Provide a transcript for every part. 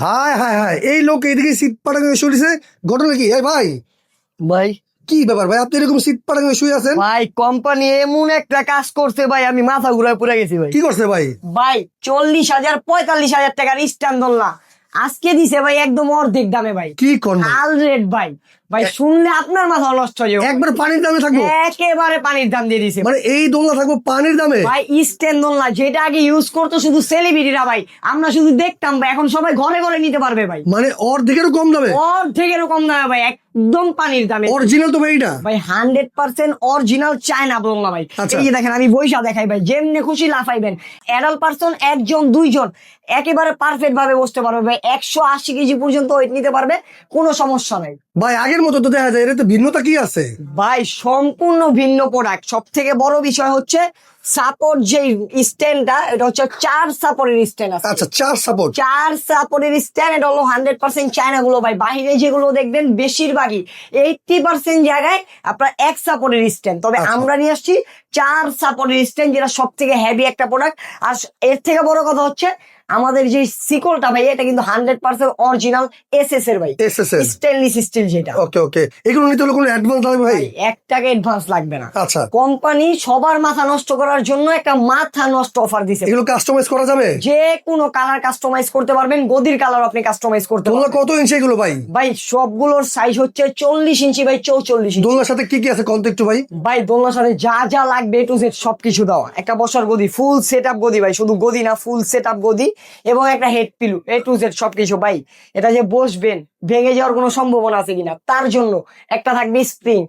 হায় হায় হায়, এই লোক এদিকে শীত পাটাঙ্গে শুয়েছে, ঘটনা কি? এই ভাই, ভাই কি ব্যাপার ভাই, আপনি এরকম শীত পাটাঙ্গে শুয়ে আছেন? ভাই কোম্পানি এমন একটা কাজ করছে ভাই, আমি মাথা ঘুরায় পড়ে গেছি ভাই। কি করছে ভাই? ভাই 40,000 45,000 টাকার স্ট্যান্ড ধরলা আজকে দিছে ভাই একদম অর্ধেক দামে ভাই। কি কোন ভাই? আল রেট ভাই, ভাই শুনলে আপনার মাথা নষ্ট হয়ে যাবে। একবার পানির দামে থাকবো? একেবারে পানির দাম দিয়ে দিছে মানে এই দোলনা থাকবো পানির দামে? ভাই। স্ট্যান্ড দোলনা যেটা আগে ইউজ করতো শুধু সেলিব্রিটিরা ভাই, আমরা শুধু দেখতাম ভাই, এখন সবাই ঘরে ঘরে নিতে পারবে ভাই। মানে অর্ধেকেরও কম দামে? অর্ধেকেরও কম দামে ভাই, একদম পানির দামে। অরিজিনাল তো ভাই এটা? ভাই 100% অরিজিনাল চায়না দোলনা ভাই। আচ্ছা। এই যে দেখেন আমি বইসা দেখাই ভাই, যেমনি খুশি লাফাইবেন। অ্যাডাল্ট পারসন একজন দুইজন একেবারে পারফেক্ট ভাবে বসতে পারবে ভাই, 180 কেজি পর্যন্ত ওয়েট নিতে পারবে, কোনো সমস্যা নাই ভাই আগের মতো তো দেখা যায়, এটা তো ভিন্নতা কি আছে? ভাই। সম্পূর্ণ ভিন্ন প্রোডাক্ট। সব থেকে বড় বিষয় হচ্ছে সাপোর্ট, যে স্ট্যান্ডটা এটা হচ্ছে 4 সাপোর্টের স্ট্যান্ড আছে। আচ্ছা, 4 সাপোর্ট। 4 সাপোর্টের স্ট্যান্ড, এটা হলো 100% চায়না গুলো ভাই। বাইরে যেগুলো দেখবেন বেশিরভাগই 80% জায়গায় আপনার 1 সাপোর্টের স্ট্যান্ড, তবে আচ্ছা। আমরা নিয়ে আসছি 4 সাপোর্টের স্ট্যান্ড, যেটা সব থেকে হেভি একটা প্রোডাক্ট। আর এর থেকে বড় কথা হচ্ছে আমাদের যে সিকলটা ভাই, এটা কিন্তু 100% অরিজিনাল এসএস এর ভাই, এসএসএস স্টেনলেস স্টিল যেটা। ওকে ওকে, এগুলো নিতে হলে কোনো অ্যাডভান্স লাগবে ভাই? ভাই 1 টাকা অ্যাডভান্স লাগবে না। আচ্ছা। কোম্পানি সবার মাথা নষ্ট করার জন্য একটা মাথা নষ্ট অফার দিছে। এগুলো কাস্টমাইজ করা যাবে? যে কোনো কালার কাস্টমাইজ করতে পারবেন, গদির কালার আপনি কাস্টমাইজ করতে দোলনা পারবেন। কত ইঞ্চি এগুলো ভাই? ভাই সবগুলোর সাইজ হচ্ছে 40 ইঞ্চি বাই 44 ইঞ্চি। দোলনার সাথে কি কি আছে কত একটু ভাই? ভাই দোলনার সাথে যা যা লাগবে টু জেড সবকিছু দেওয়া। একটা বসার গদি, ফুল সেট আপ গদি ভাই, শুধু গদি না, ফুল সেট আপ গদি, এবং একটা হেড পিলু, এ টু জেড সবকিছু ভাই। এটা যে বসবেন ভেঙে যাওয়ার কোনো সম্ভাবনা আছে কিনা তার জন্য একটা থাকবে স্প্রিং।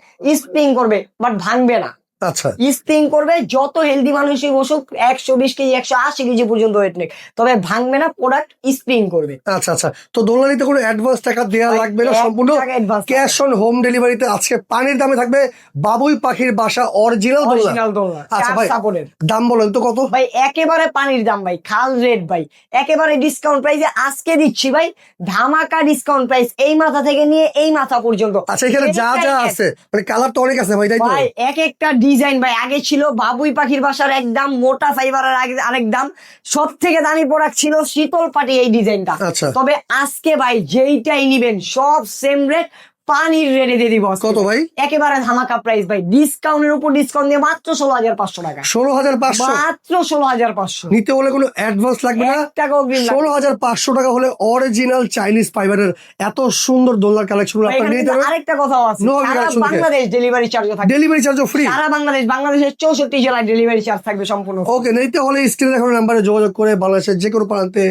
স্প্রিং করবে বাট ভাঙবে না। আচ্ছা। স্প্রিং করবে, যত হেলদি মানুষই বসুক 120 কেজি 180 কেজি পর্যন্ত ওয়েট নেই, তবে ভাঙবে না, প্রোডাক্ট স্প্রিং করবে। আচ্ছা আচ্ছা, তো দোলনা নিতে কোনো অ্যাডভান্স টাকা দেওয়া ভাই, লাগবে না, 1 সম্পূর্ণ টাকা advance ক্যাশ অন হোম ডেলিভারিতে। আজকে পানির দামে থাকবে বাবুই পাখির বাসা অরিজিনাল অরিজিনাল দোলনা আচ্ছা 4 ভাই, সাপোর্টের। দাম বলেন তো কত? ভাই একেবারে পানির দাম ভাই, খাল রেট ভাই, একেবারে ডিসকাউন্ট প্রাইসে আজকে দিচ্ছি ভাই, ধামাকা ডিসকাউন্ট প্রাইস, এই মাথা থেকে নিয়ে এই মাথা পর্যন্ত। আচ্ছা, এখানে যা যা আছে মানে কালার তো অনেক আছে ভাই, তাই তো? ভাই এক একটা ডিজাইন ভাই, আগে ছিল বাবুই পাখির বাসার একদম মোটা ফাইবারের আরেক দাম, সব থেকে দামি প্রোডাক্ট ছিল শীতল পাটি এই ডিজাইনটা। আচ্ছা। তবে আজকে ভাই যেইটাই নিবেন সব সেম রেট, পানির রেটে দিয়ে দিব। কত ভাই? একেবারে ধামাকা প্রাইস ভাই, ডিসকাউন্টের উপর ডিসকাউন্ট দিয়ে মাত্র 16,500 টাকা। 16,500? মাত্র 16,500। নিতে হলে কোনো অ্যাডভান্স লাগবে না? 1 টাকা অগ্রিম লাগবে না। 16,500 টাকা হলে অরিজিনাল চাইনিজ ফাইবারের এত সুন্দর দোলনার কালেকশন আপনারা এখানে নিয়ে কিন্তু যাবেন। আরেকটা কথাও আছে, No সারা obligation, বাংলাদেশ ডেলিভারি চার্জ থাকবে। ডেলিভারি চার্জও ফ্রি? সারা বাংলাদেশের 64 জেলায় ডেলিভারি চার্জ থাকবে সম্পূর্ণ। ওকে, নিতে হলে স্ক্রিনে দেখানো নাম্বারে যোগাযোগ করে বাংলাদেশের যে কোনো প্রান্তে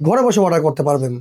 ঘরে বসে অর্ডার করতে পারবেন।